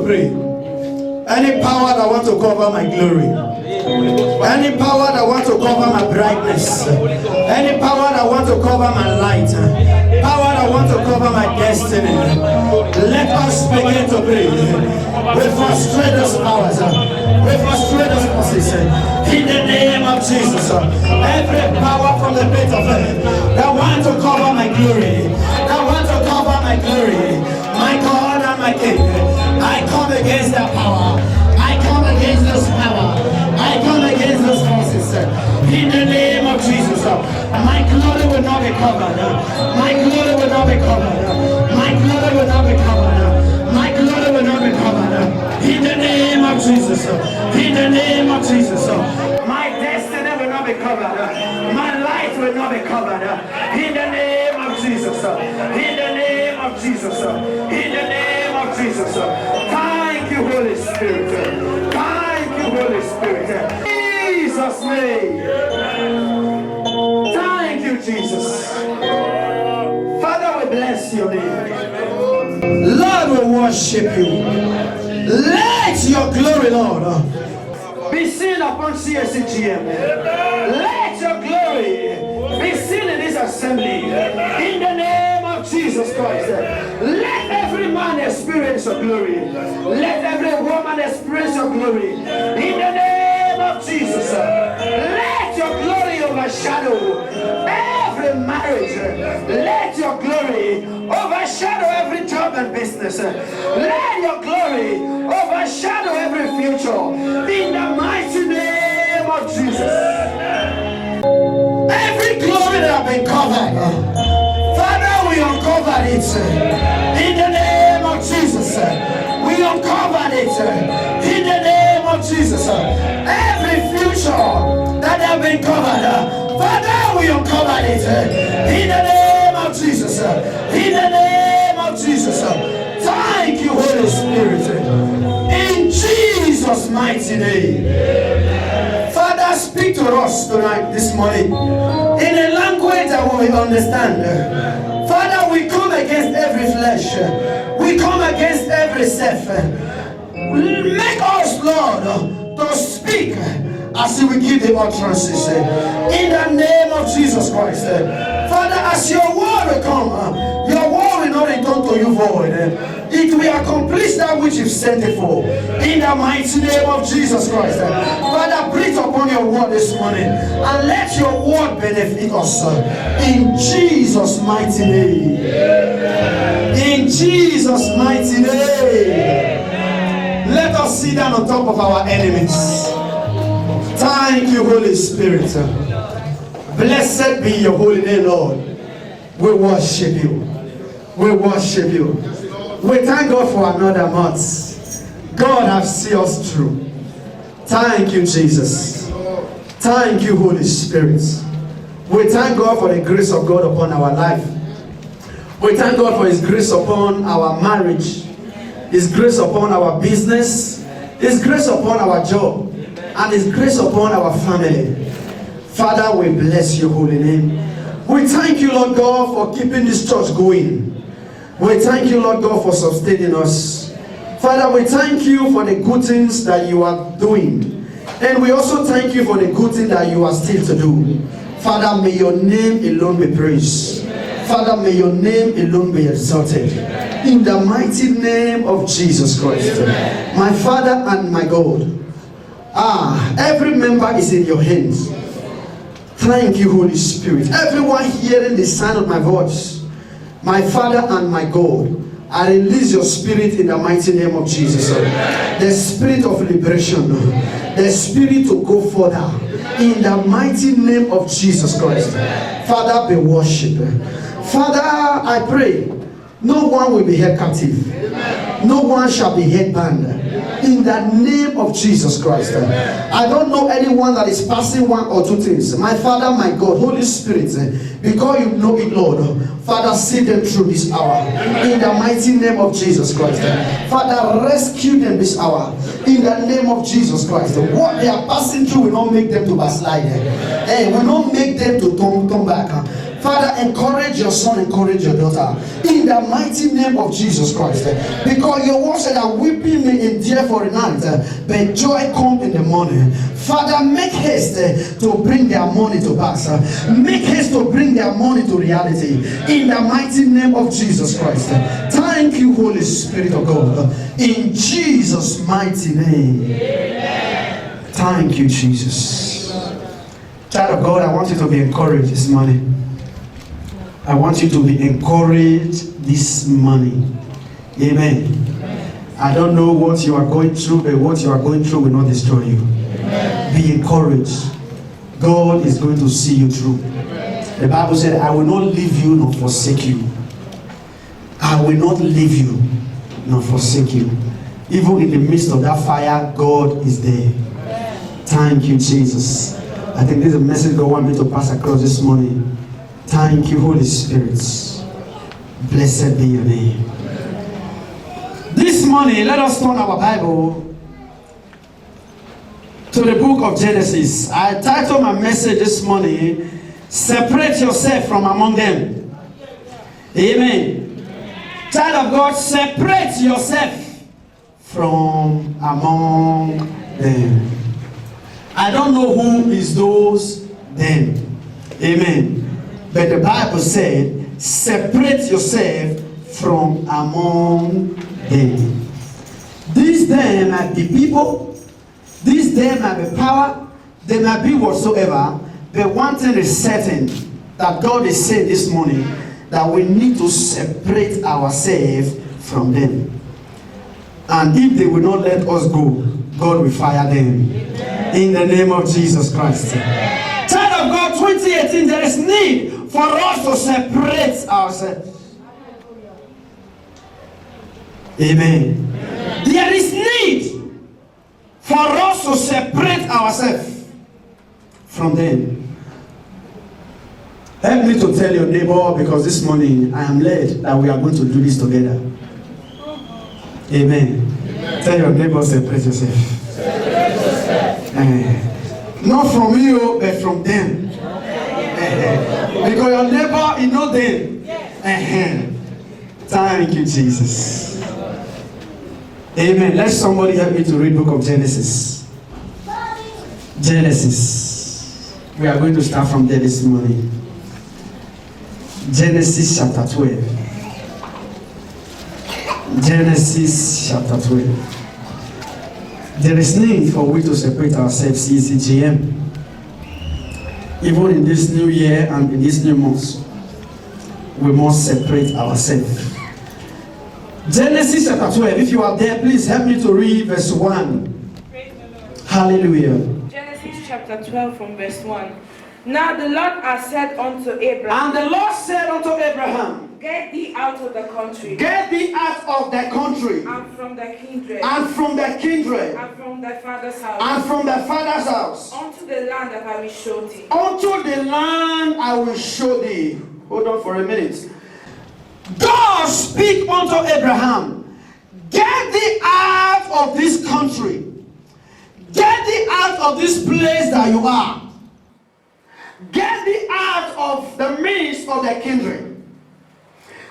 pray. Any power that wants to cover my glory, any power that wants to cover my brightness, any power that wants to cover my light, power that wants to cover my destiny, let us begin to pray. We frustrate those powers, we frustrate those forces in the name of Jesus. Every power from the pit of hell that wants to cover my glory, that wants to cover my glory, my God and my King, I come against that power. I come against this power. I come against those forces. In the name of Jesus. My glory will not be covered. My glory will not be covered. My glory will not be covered. My glory will not be covered. In the name of Jesus. In the name of Jesus. My destiny will not be covered. My life will not be covered. In the name of Jesus. In the name of Jesus. In the name of Jesus. Thank you, Holy Spirit. Thank you, Holy Spirit. In Jesus' name. Thank you, Jesus. Father, we bless your name. Lord, we worship you. Let your glory, Lord, be seen upon CSCGM. Let your glory be seen in this assembly. In the name of Jesus Christ. Let every man experience your glory. Let every woman experience your glory. In the name of Jesus. Let your glory overshadow every marriage. Let your glory overshadow every job and business. Let your glory overshadow every future. In the mighty name of Jesus. Every glory that has been covered, Father, we uncover it. In the name of Jesus. We uncover it. In the name of Jesus. Every future that has been covered, Father, we uncover it. In the name of Jesus. In the name of Jesus. Thank you, Holy Spirit. In Jesus' mighty name. Father, speak to us tonight, this morning, in a language that we will understand. Father, we come against every flesh. We come against every self. Make us, Lord, to speak as we give the utterances. In the name of Jesus Christ. Father, as your word will come, your word will not return to you void. It will accomplish that which you've sent it for. In the mighty name of Jesus Christ. Father, breathe upon your word this morning and let your word benefit us. In Jesus' mighty name. In Jesus' mighty name. Let us sit down on top of our enemies. Thank you, Holy Spirit. Blessed be your holy name, Lord. We worship you. We worship you. We thank God for another month. God has seen us through. Thank you, Jesus. Thank you, Holy Spirit. We thank God for the grace of God upon our life. We thank God for His grace upon our marriage, His grace upon our business, His grace upon our job, and His grace upon our family. Father, we bless your holy name. We thank you, Lord God, for keeping this church going. We thank you, Lord God, for sustaining us. Father, we thank you for the good things that you are doing. And we also thank you for the good thing that you are still to do. Father, may your name alone be praised. Father, may your name alone be exalted. In the mighty name of Jesus Christ. My Father and my God. Every member is in your hands. Thank you, Holy Spirit. Everyone hearing the sound of my voice, my Father and my God, I release your spirit in the mighty name of Jesus. The spirit of liberation, the spirit to go further, in the mighty name of Jesus Christ. Father, be worshipped. Father, I pray, no one will be held captive. No one shall be held bound. In the name of Jesus Christ. I don't know anyone that is passing one or two things. My Father, my God, Holy Spirit, because you know it, Lord, Father, see them through this hour. In the mighty name of Jesus Christ. Father, rescue them this hour. In the name of Jesus Christ. What they are passing through will not make them to backslide. Will not make them to turn back. Father, encourage your son, encourage your daughter in the mighty name of Jesus Christ. Because your word said that weeping may endure for a night, but joy come in the morning. Father, make haste to bring their money to pass. Make haste to bring their money to reality in the mighty name of Jesus Christ. Thank you, Holy Spirit of God. In Jesus' mighty name. Amen. Thank you, Jesus. Child of God, I want you to be encouraged this morning. I want you to be encouraged this morning. Amen. I don't know what you are going through, but what you are going through will not destroy you. Amen. Be encouraged. God is going to see you through. Amen. The Bible said, I will not leave you nor forsake you. I will not leave you nor forsake you. Even in the midst of that fire, God is there. Amen. Thank you, Jesus. I think this is a message God wants me to pass across this morning. Thank you, Holy Spirit. Blessed be your name. This morning, let us turn our Bible to the book of Genesis. I titled my message this morning, Separate Yourself from Among Them. Amen. Child of God, separate yourself from among them. I don't know who is those them. Amen. But the Bible said, separate yourself from among them. These them might be people, these them might be power, they might be whatsoever. But one thing is certain, that God is saying this morning, that we need to separate ourselves from them. And if they will not let us go, God will fire them. In the name of Jesus Christ. Child of God, 2018, there is need for us to separate ourselves. Amen. There is need for us to separate ourselves from them. Help me to tell your neighbor, because this morning I am led that we are going to do this together. Amen. Tell your neighbor, separate yourself. Separate yourself. Not from you, but from them. Because your neighbor, you know them. Thank you, Jesus. Amen. Let somebody help me to read book of Genesis. Genesis. We are going to start from there this morning. Genesis chapter 12. Genesis chapter 12. There is need for we to separate ourselves, CCGM. Even in this new year and in this new month, we must separate ourselves. Genesis chapter 12. If you are there, please help me to read verse 1. Hallelujah. Genesis chapter 12 from verse 1. Now the Lord has said unto Abraham, and the Lord said unto Abraham, Get thee out of the country, get thee out of thy country, and from thy kindred, and from thy kindred, and from thy father's house, and from thy father's house, unto the land that I will show thee. Unto the land I will show thee. Hold on for a minute. God speak unto Abraham, get thee out of this country, get thee out of this place that you are. Get thee out of the midst of the kindred.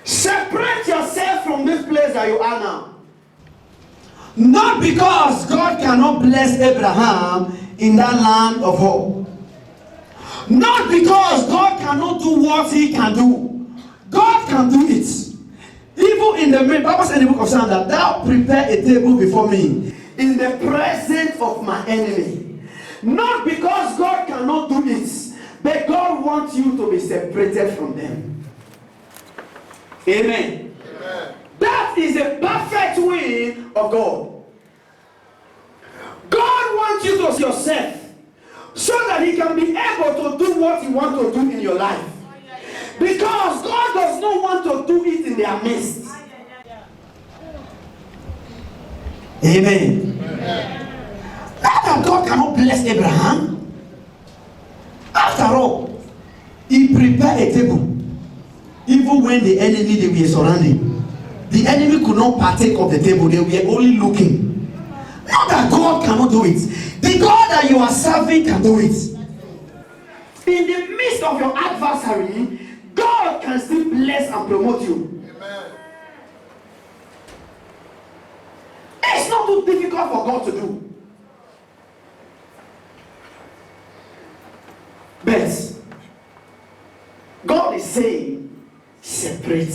Separate yourself from this place that you are now. Not because God cannot bless Abraham in that land of hope. Not because God cannot do what he can do. God can do it. Even in the Bible says in the book of Psalms that thou prepare a table before me in the presence of my enemy. Not because God cannot do it, but God wants you to be separated from them. Amen. Amen. That is a perfect will of God. God wants you to see yourself so that he can be able to do what he wants to do in your life. Because God does not want to do it in their midst. Amen. Not that God cannot bless Abraham. After all, he prepared a table. Even when the enemy, they were surrounding, the enemy could not partake of the table. They were only looking. Not that God cannot do it. The God that you are serving can do it. In the midst of your adversary, God can still bless and promote you. Amen. It's not too difficult for God to do. But God is saying, separate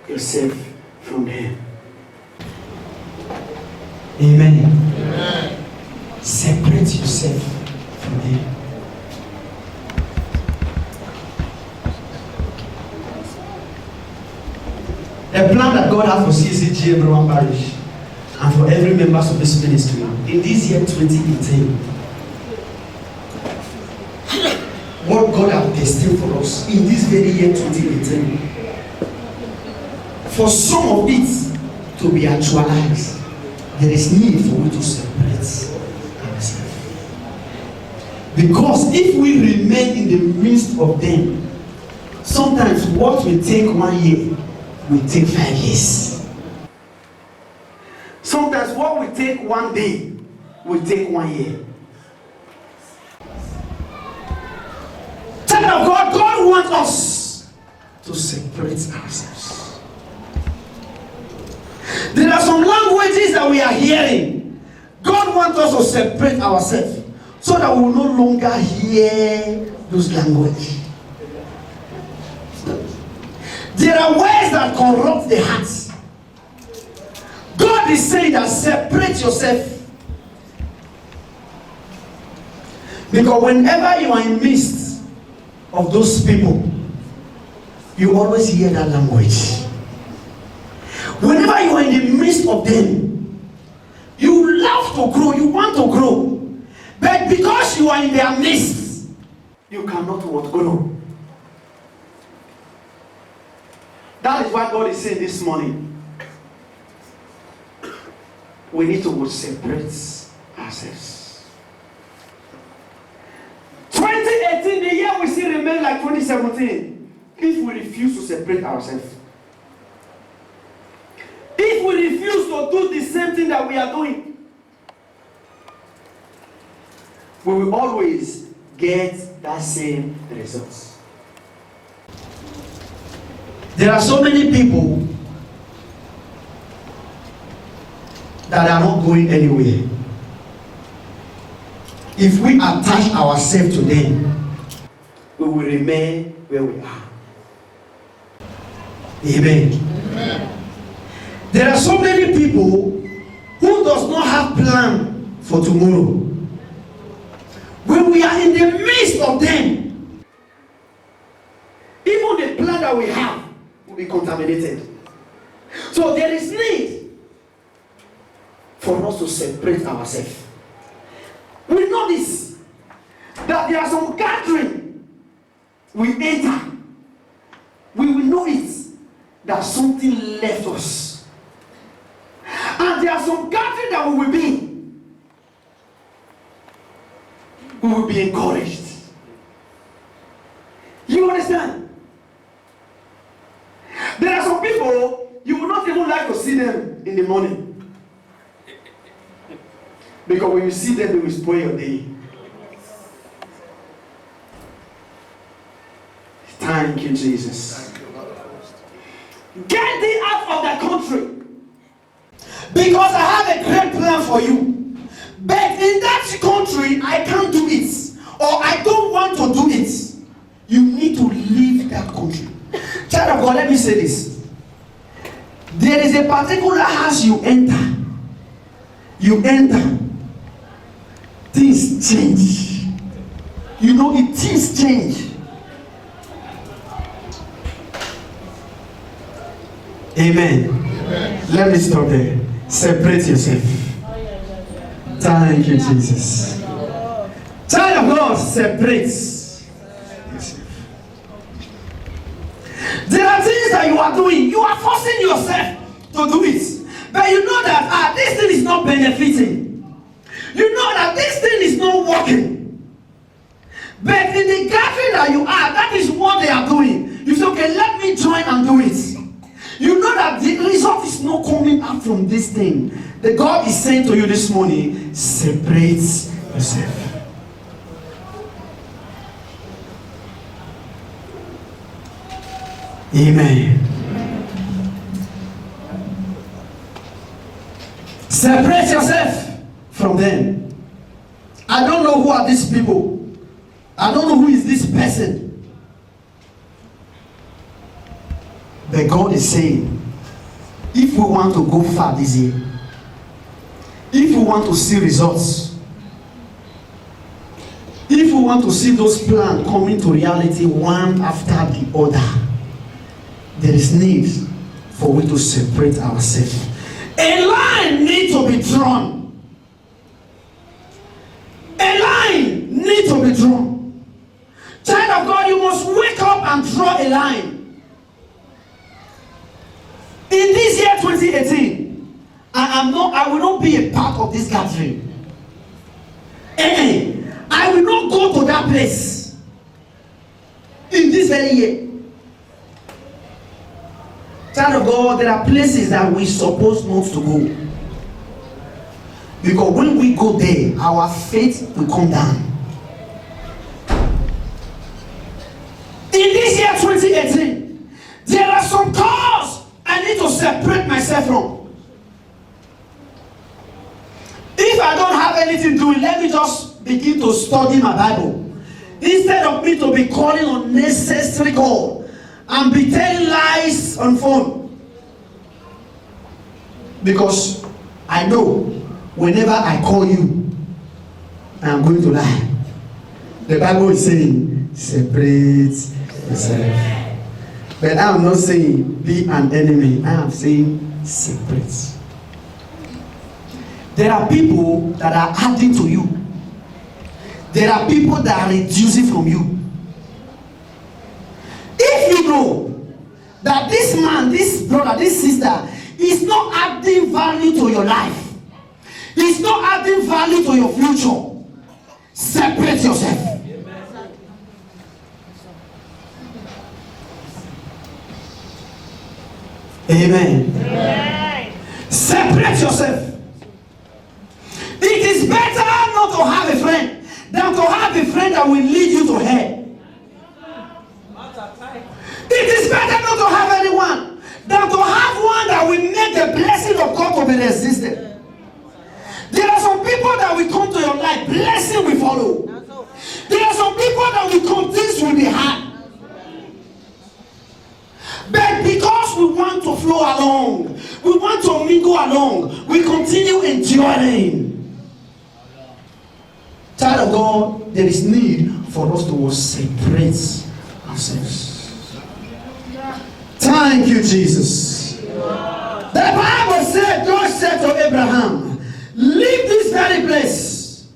yourself from them. Amen. Amen. Separate yourself from them. The plan that God has for CCG Everyone Parish and for every member of this ministry in this year 2018, what God has destined for us in this very year 2018, for some of it to be actualized, there is need for we to separate ourselves. Because if we remain in the midst of them, sometimes what will take 1 year will take 5 years. Sometimes what will take 1 day will take 1 year. Child of God, God wants us to separate ourselves. There are some languages that we are hearing. God wants us to separate ourselves so that we will no longer hear those languages. There are words that corrupt the heart. God is saying that separate yourself. Because whenever you are in midst of those people, you always hear that language. Whenever you are in the midst of them, you love to grow, you want to grow. But because you are in their midst, you cannot want to grow. That is why God is saying this morning, we need to separate ourselves. 2018, the year we still remain like 2017, if we refuse to separate ourselves. If we refuse to do the same thing that we are doing, we will always get that same results. There are so many people that are not going anywhere. If we attach ourselves to them, we will remain where we are. Amen. Amen. There are so many people who does not have plan for tomorrow. When we are in the midst of them, even the plan that we have will be contaminated. So there is need for us to separate ourselves. We know this, that there are some gathering we enter, we will know it, that something left us. And there are some gathering that we will be encouraged. You understand? There are some people you would not even like to see them in the morning. Because when you see them, they will spoil your day. Thank you, Jesus. Get thee out of the country. Because I have a great plan for you. But in that country, I can't do it. Or I don't want to do it. You need to leave that country. Child of God, let me say this. There is a particular house you enter. You enter. Things change. You know, things change. Amen. Amen. Let me stop there. Separate yourself. Thank you, Jesus. Child of God, separate yourself. There are things that you are doing. You are forcing yourself to do it. But you know that this thing is not benefiting. You know that this thing is not working. But in the gathering that you are, that is what they are doing. You say, okay, let me join and do it. You know that the result is not coming out from this thing. The God is saying to you this morning, separate yourself. Amen. Separate yourself from them. I don't know who are these people. I don't know who is this person. But God is saying, if we want to go far this year, if we want to see results, if we want to see those plans coming to reality one after the other, there is need for we to separate ourselves. A line needs to be drawn. A line needs to be drawn. Child of God, you must wake up and draw a line. In this year 2018, I will not be a part of this gathering. I will not go to that place in this very year. Child of God, there are places that we're supposed not to go. Because when we go there, our faith will come down. In this year 2018, there are some cause I need to separate myself from. If I don't have anything doing, let me just begin to study my Bible. Instead of me to be calling unnecessary God and be telling lies on phone. Because I know whenever I call you, I am going to lie. The Bible is saying, separate yourself. But I am not saying be an enemy. I am saying separate. There are people that are adding to you. There are people that are reducing from you. If you know that this man, this brother, this sister is not adding value to your life, is not adding value to your future, separate yourself. Amen. Amen. Separate yourself. It is better not to have a friend than to have a friend that will lead you to hell. It is better not to have anyone than to have one that will make the blessing of God to be resisted. There are some people that will come to your life, blessing will follow. There are some people that will come, things will be hard. But because we want to flow along, we want to mingle along, we continue enduring. Child of God, there is need for us to separate ourselves. Thank you, Jesus. The Bible said, God said to Abraham, leave this very place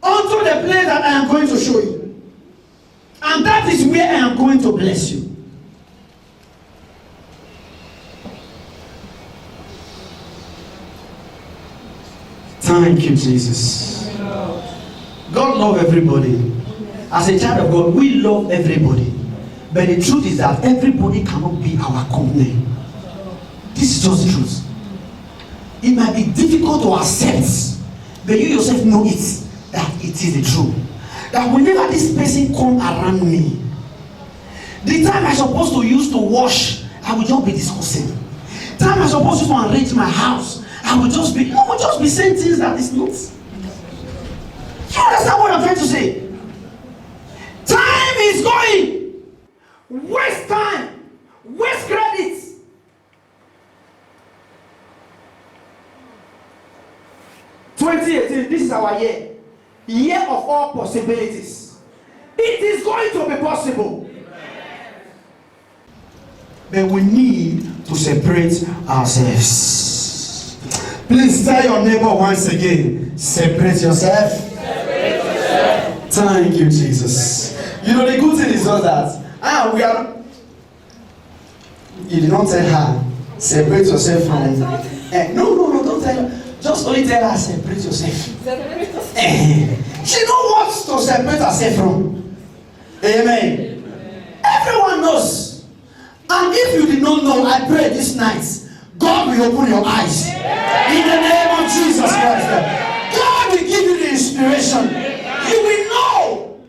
unto the place that I am going to show you. And that is where I am going to bless you. Thank you, Jesus. God loves everybody. As a child of God, we love everybody. But the truth is that everybody cannot be our company. This is just the truth. It might be difficult to accept, but you yourself know it, that it is the truth. That whenever this person come around me, the time I'm supposed to use to wash, I will just be discussing. The time I'm supposed to arrange my house, I will just be saying things that is not. You understand what I'm trying to say? Time is going. Waste time. Waste credit. This is our year. Year of all possibilities. It is going to be possible. But we need to separate ourselves. Please tell your neighbor once again, separate yourself. Separate yourself. Thank you, Jesus. You know, the good thing is not that. You did not tell her, separate yourself from. No, don't tell her. Just only tell her, separate yourself. She knows what to separate herself from. Amen. Everyone knows. And if you did not know, I pray this night, God will open your eyes. In the name of Jesus Christ. God will give you the inspiration. You will know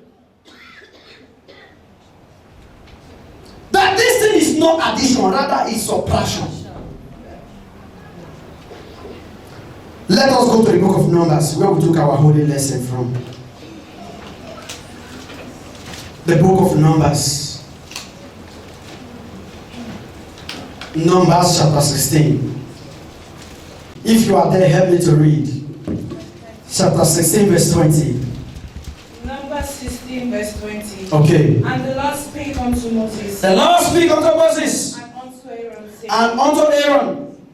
that this thing is not addition, rather it's subtraction. Let us go to the book of Numbers, where we took our holy lesson from. The book of Numbers. Numbers chapter 16. If you are there, help me to read. Chapter 16, verse 20. Numbers 16, verse 20. Okay. And the Lord spake unto Moses. The Lord spake unto Moses And unto Aaron, saying, and unto Aaron,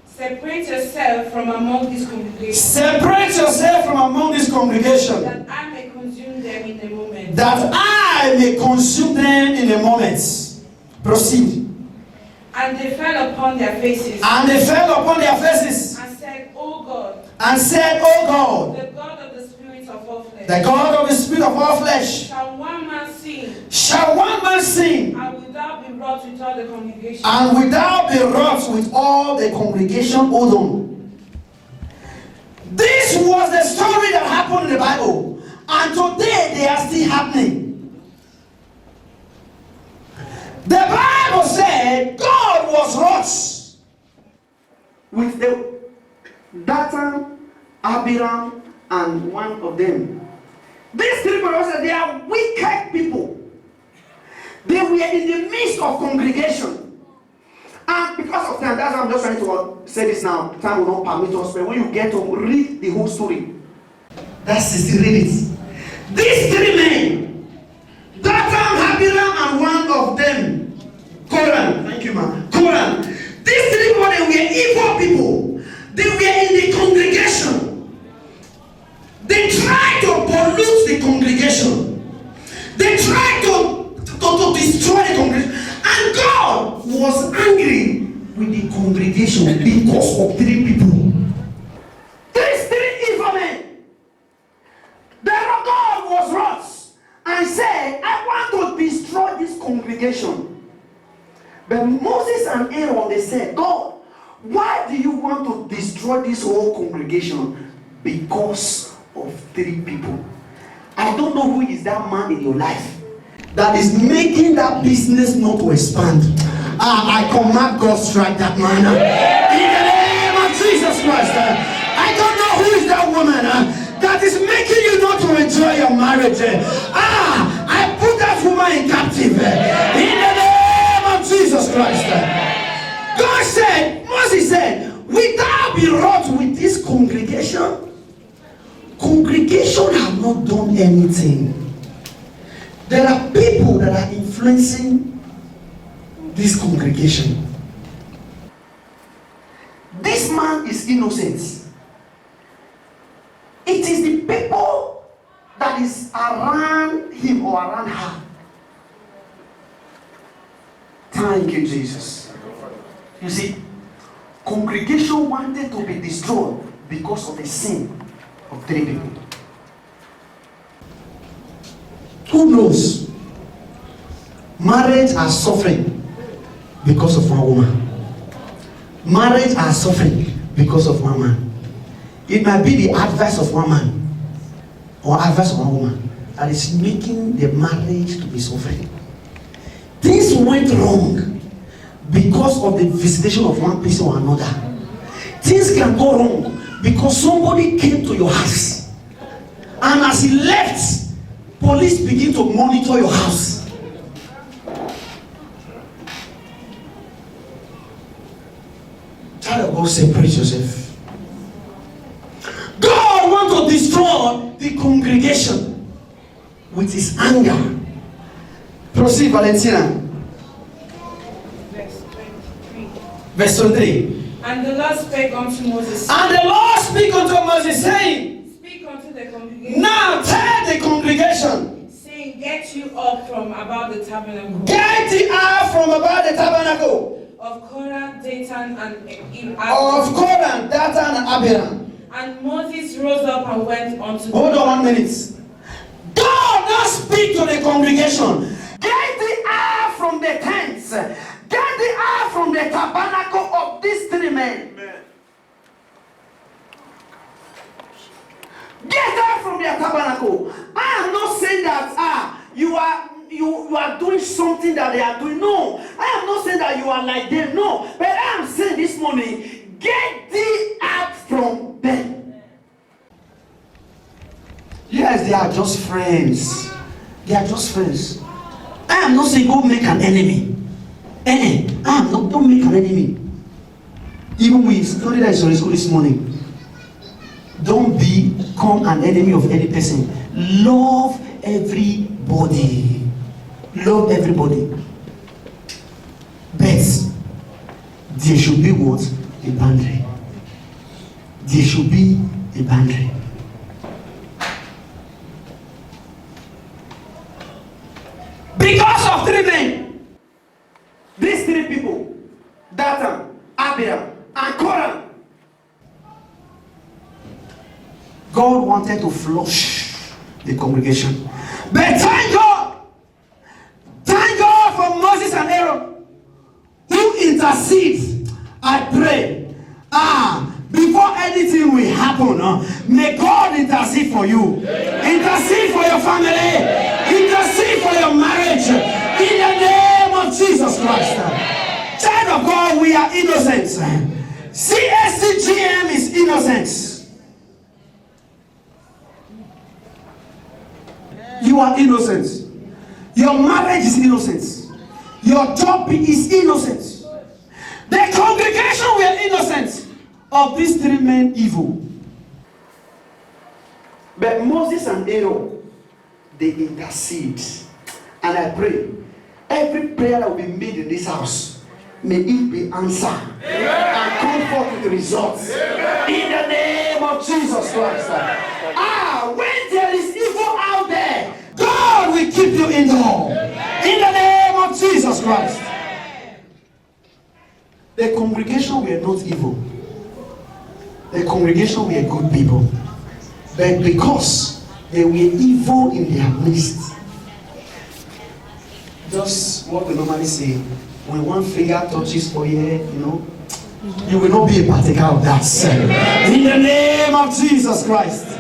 separate yourself from among this congregation, separate yourself from among this congregation, that I may consume them in a moment. that I may consume them in a moment. Proceed. And they fell upon their faces, And they fell upon their faces, and said, O God, and said, O God, the God of the spirits of all flesh, the God of the spirit of all flesh, shall one man sin, shall one man sin, and will thou be wroth with all the congregation? and will thou be wroth with all the congregation? Hold on. This was the story that happened in the Bible, and today they are still happening. The Bible said God was wroth with the Dathan, Abiram, and one of them. These three brothers, they are wicked people. They were in the midst of congregation. And because of time, that's why I'm just trying to say this now. Time will not permit us, but when you get to read the whole story, that's 16, read it. These three men, Dathan, Abiram, and one of them, Koran. Thank you, man. Koran. These three people, they were evil people. They were in the congregation. They tried to pollute the congregation. They tried to destroy the congregation. And God was angry with the congregation because of three people. These three evil men. God was wroth and said, I want to destroy this congregation. But Moses and Aaron, they said, God, why do you want to destroy this whole congregation? Because of three people. I don't know who is that man in your life that is making that business not to expand. I command God strike that man. In the name of Jesus Christ. I don't know who is that woman that is making you not to enjoy your marriage. I put that woman in captive. In the name of Jesus Christ. God said, Moses said, will thou be wroth with this congregation? Congregation have not done anything. There are people that are influencing this congregation. This man is innocent. It is the people that is around him or around her. Thank you, Jesus. You see, congregation wanted to be destroyed because of the sin of three people. Who knows? Marriage are suffering because of one woman. Marriage are suffering because of one man. It might be the advice of one man or advice of one woman that is making the marriage to be suffering. Things went wrong because of the visitation of one person or another. Things can go wrong because somebody came to your house, and as he left, police begin to monitor your house. Child of God, separate yourself. God wants to destroy the congregation with his anger. Proceed, Valentina. Verse 23. And the Lord spake unto Moses. And the Lord spake unto Moses, saying, Speak unto the congregation. now tell the congregation, saying, get you up from about the tabernacle. get thee out from about the tabernacle Of Korah, Dathan, and Abiram. of Korah, Dathan, and Abiram. And Moses rose up and went unto Hold on 1 minute. God now speak to the congregation. Get thee out from the tents. Get thee out from the tabernacle of these three men. Get out from their tabernacle. I am not saying that you are doing something that they are doing. No, I I am not saying that you are like them, no. But I am saying this morning, get thee out from them. Yes, they are just friends. They are just friends. I am not saying go make an enemy. I am not, don't make an enemy. Even we studied that in Sunday school this morning. Don't become an enemy of any person. Love everybody. Love everybody. But there should be what? A boundary. There should be a boundary. Because of three men, these three people, Dathan, Abiram, and Korah, God wanted to flush the congregation. But thank God for Moses and Aaron, who intercedes. I pray, before anything will happen, may God intercede for you. Intercede for your family. Intercede for your marriage. In the name of Jesus Christ. Child of God, we are innocent. CSCGM is innocent. You are innocent. Your marriage is innocent. Your job is innocent. The congregation were innocent of these three men evil. But Moses and Aaron, they intercede. And I pray, every prayer that will be made in this house, may it be answered and come forth with results. In the name of Jesus Christ. When there is evil out there, God will keep you indoor. In the name of Jesus Christ. The congregation were not evil. The congregation were good people. But because they were evil in their midst, just what we normally say, when one finger touches oil, you will not be a partaker of that. In the name of Jesus Christ.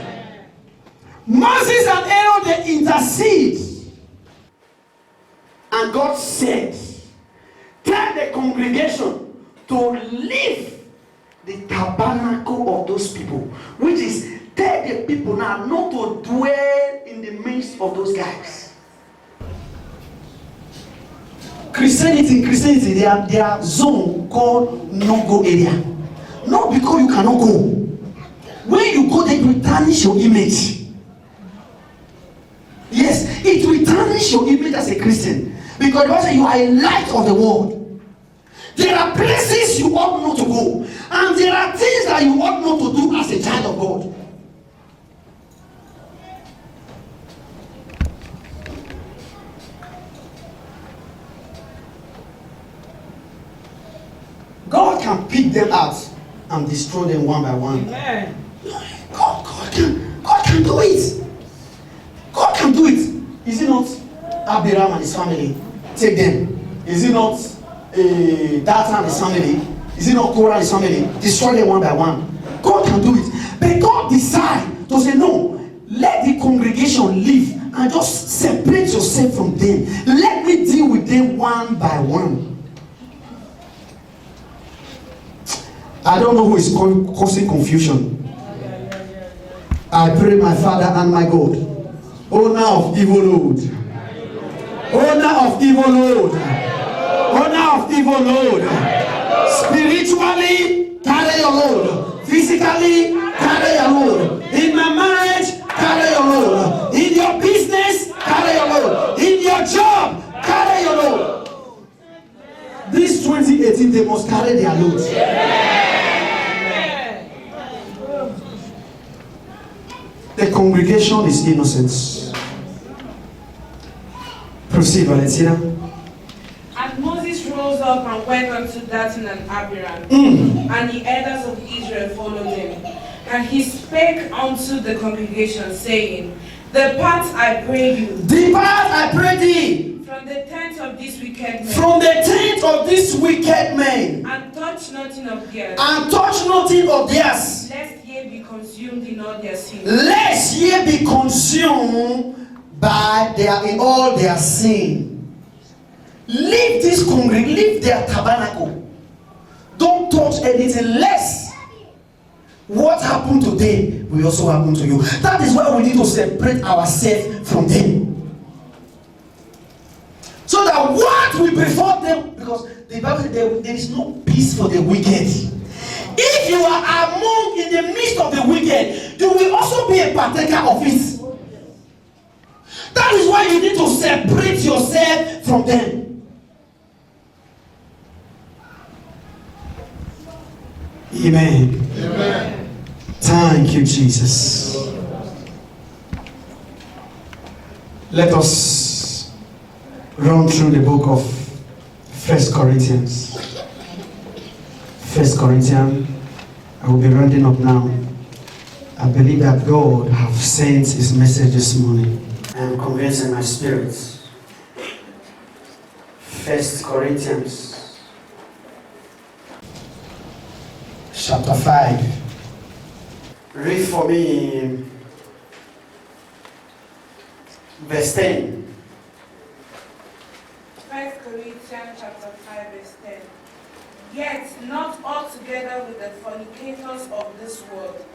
Moses and Aaron, they intercede. And God said, tell the congregation to leave the tabernacle of those people, which is tell the people now not to dwell in the midst of those guys. Christianity, their zone called no-go area. Not because you cannot go. When you go, they will tarnish your image. Yes, it will tarnish your image as a Christian. Because also you are a light of the world. There are places you ought not to go. And there are things that you ought not to do as a child of God. God can pick them out and destroy them one by one. Amen. God can do it. God can do it. Is it not Abiram and his family? Take them. Is it not Dathan and his family? Is it not Korah and his family? Destroy them one by one. God can do it. But God decide to say, no, let the congregation leave and just separate yourself from them. Let me deal with them one by one. I don't know who is causing confusion. I pray my Father and my God, owner of evil load, owner of evil load, owner of evil load, spiritually carry your load, physically carry your load, in my marriage carry your load, in your business carry your load, in your job carry your load. This 2018 they must carry their load. The congregation is innocent. Proceed, Valentina. And Moses rose up and went unto Dathan and Abiram, and the elders of Israel followed him. And he spake unto the congregation, saying, Depart, I pray you. Depart, I pray thee. From the tent of this wicked man. From the tent of this wicked man. And touch nothing of theirs. And touch nothing of theirs. Lest ye be consumed in all their sins. Lest ye be consumed in all their sin. leave this congregation, leave their tabernacle. Don't touch anything less. What happened to them will also happen to you. That is why we need to separate ourselves from them. So that what we prefer them, because the Bible says there is no peace for the wicked. If you are among in the midst of the wicked, you will also be a partaker of it. That is why you need to separate yourself from them. Amen. Amen. Thank you, Jesus. Let us run through the book of 1 Corinthians. 1 Corinthians, I will be rounding up now. I believe that God has sent His message this morning. I am convinced in my spirit. 1 Corinthians chapter 5. Read for me verse 10. 1 Corinthians chapter 5 verse 10. Yet not altogether with the fornicators of this world,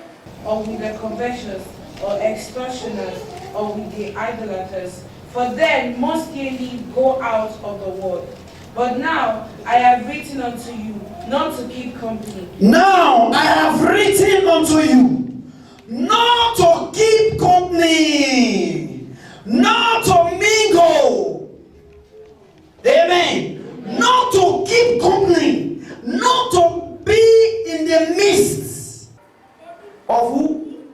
or with the covetous, or extortioners, or with the idolaters, for then must ye need go out of the world. But now I have written unto you not to keep company. Now I have written unto you not to keep company, not to mingle. Amen. Not to keep company, not to be in the midst of who?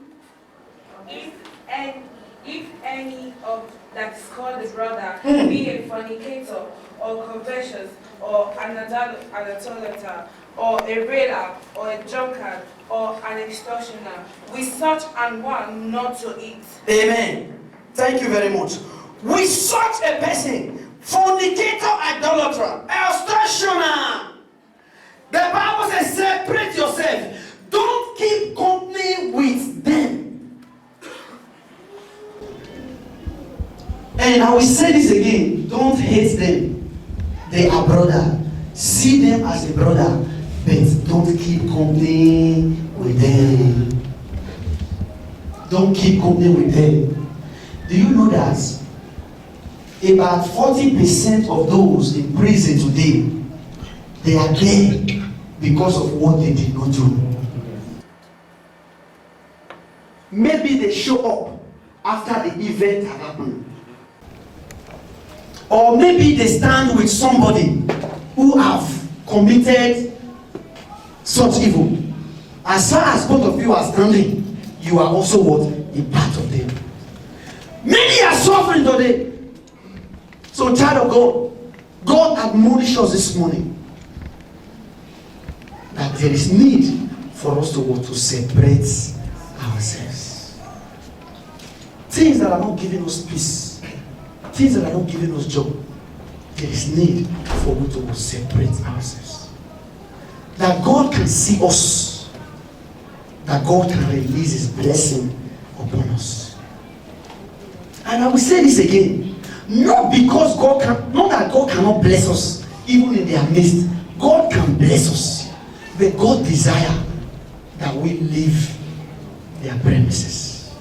If any of that is called a brother be a fornicator, or covetous, or an idolater, or a railer, or a drunkard, or an extortioner, with such an one not to eat. Amen. Thank you very much. With such a person, fornicator, idolater, extortioner, the Bible says, separate yourself. Don't keep company with them. And I will say this again, don't hate them. They are brother. See them as a brother, but don't keep company with them. Don't keep company with them. Do you know that about 40% of those in prison today, they are there because of what they did not do? Maybe they show up after the event had happened. Or maybe they stand with somebody who have committed such evil. As far as both of you are standing, you are also what? A part of them. Many are suffering today. So, child of God, God admonished us this morning that there is need for us to separate ourselves. Things that are not giving us peace, things that are not giving us joy, there is need for us to separate ourselves. That God can see us, that God can release His blessing upon us. And I will say this again, not because not that God cannot bless us, even in their midst. God can bless us, but God desires that we leave their premises.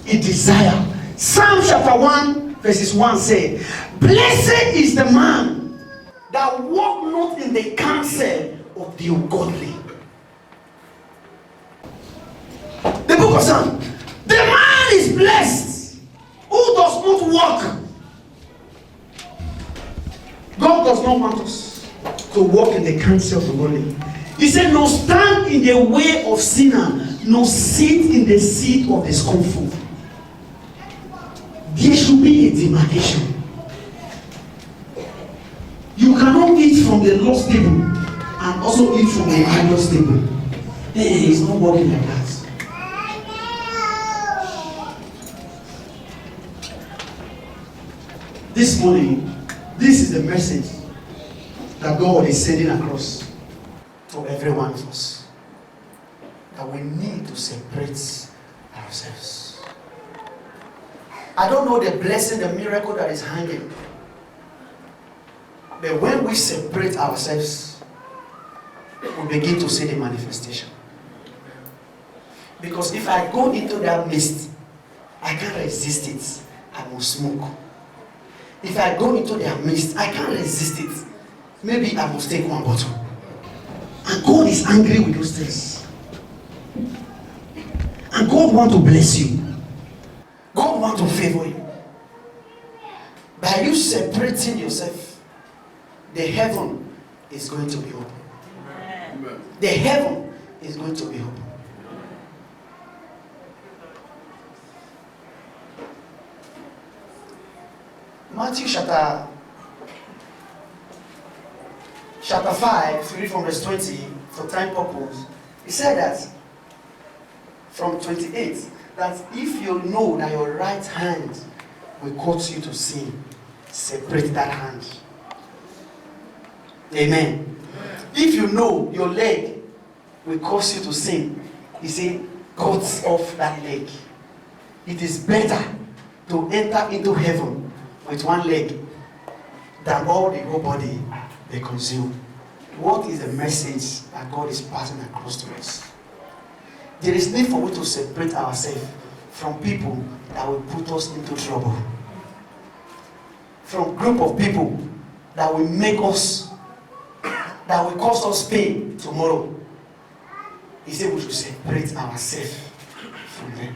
He desires. Psalm chapter 1 verses 1 said, blessed is the man that walk not in the counsel of the ungodly. The book of Psalm, the man is blessed who does not walk. God does not want us to walk in the counsel of the ungodly. He said, no stand in the way of sinner, no sit in the seat of the scornful. There should be a demarcation. You cannot eat from the Lord's table and also eat from the idol's table. Hey, it's not working like that. This morning, this is the message that God is sending across to every one of us. That we need to separate ourselves. I don't know the blessing, the miracle that is hanging But when we separate ourselves, we begin to see the manifestation. Because if I go into that mist, I can't resist it. I will smoke. If I go into their midst, I can't resist it. Maybe I must take one bottle. And God is angry with those things. And God wants to bless you. God wants to favor you. By you separating yourself, the heaven is going to be open. Amen. The heaven is going to be open. Matthew chapter 5, if you read from verse 20, for time purpose, he said that from 28, that if you know that your right hand will cause you to sin, separate that hand. Amen. If you know your leg will cause you to sin, he said, cut off that leg. It is better to enter into heaven with one leg than all the whole body be consumed. What is the message that God is passing across to us? There is need for us to separate ourselves from people that will put us into trouble. From group of people that will make us, that will cause us pain tomorrow. He said we should separate ourselves from them.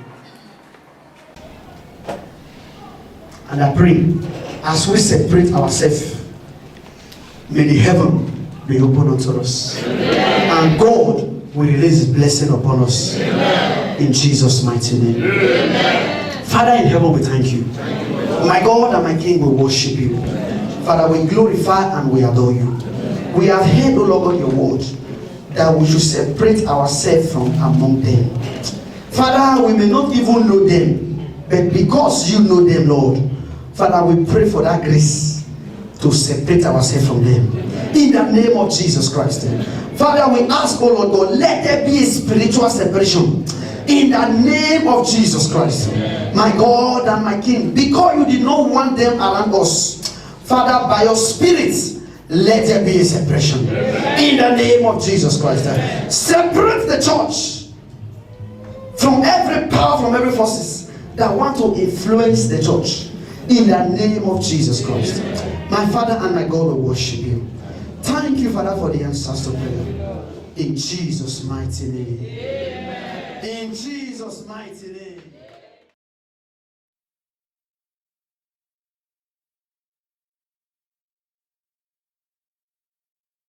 And I pray, as we separate ourselves, may the heaven be open unto us. And God will release His blessing upon us. In Jesus' mighty name. Father in heaven, we thank you. My God and my King, we worship you. Father, we glorify and we adore you. We have heard, O Lord God, your word, that we should separate ourselves from among them. Father, we may not even know them, but because you know them, Lord, Father, we pray for that grace to separate ourselves from them. In the name of Jesus Christ. Father, we ask, oh Lord God, let there be a spiritual separation. In the name of Jesus Christ. My God and my King, because you did not want them around us, Father, by your Spirit, let there be a separation. In the name of Jesus Christ. Separate the church from every power, from every forces that want to influence the church. In the name of Jesus Christ. My Father and my God will worship you. Thank you, Father, for the answers to prayer. In Jesus' mighty name. In Jesus' mighty name.